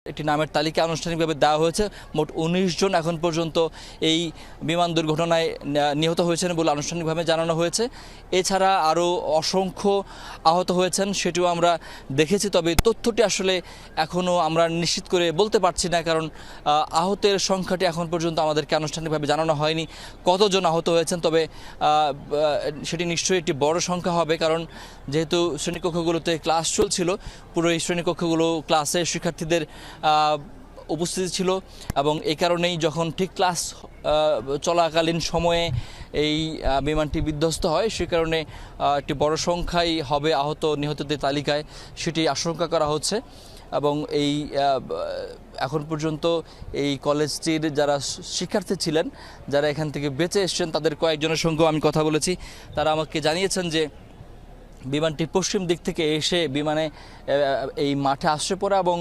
একটি নামের তালিকা আনুষ্ঠানিকভাবে দেওয়া হয়েছে। মোট ১৯ জন এখন পর্যন্ত এই বিমান দুর্ঘটনায় নিহত হয়েছেন বলে আনুষ্ঠানিকভাবে জানানো হয়েছে। এছাড়া আরও অসংখ্য আহত হয়েছেন, সেটিও আমরা দেখেছি। তবে তথ্যটি আসলে এখনও আমরা নিশ্চিত করে বলতে পারছি না, কারণ আহতের সংখ্যাটি এখন পর্যন্ত আমাদেরকে আনুষ্ঠানিকভাবে জানানো হয়নি কতজন আহত হয়েছেন। তবে সেটি নিশ্চয়ই একটি বড় সংখ্যা হবে, কারণ যেহেতু শ্রেণীকক্ষগুলোতে ক্লাস চলছিল, পুরো এই শ্রেণীকক্ষগুলো ক্লাসে শিক্ষার্থীদের উপস্থিতি ছিল এবং এই কারণেই যখন ঠিক ক্লাস চলাকালীন সময়ে এই বিমানটি বিধ্বস্ত হয়, সে কারণে একটি বড় সংখ্যাই হবে আহত নিহতদের তালিকায়, সেটি আশঙ্কা করা হচ্ছে। এবং এই এখন পর্যন্ত এই কলেজটির যারা শিক্ষার্থী ছিলেন, যারা এখান থেকে বেঁচে এসেছেন, তাদের কয়েকজনের সঙ্গেও আমি কথা বলেছি। তারা আমাকে জানিয়েছেন যে বিমানটি পশ্চিম দিক থেকে এসে বিমানে এই মাঠে আসছে পড়া এবং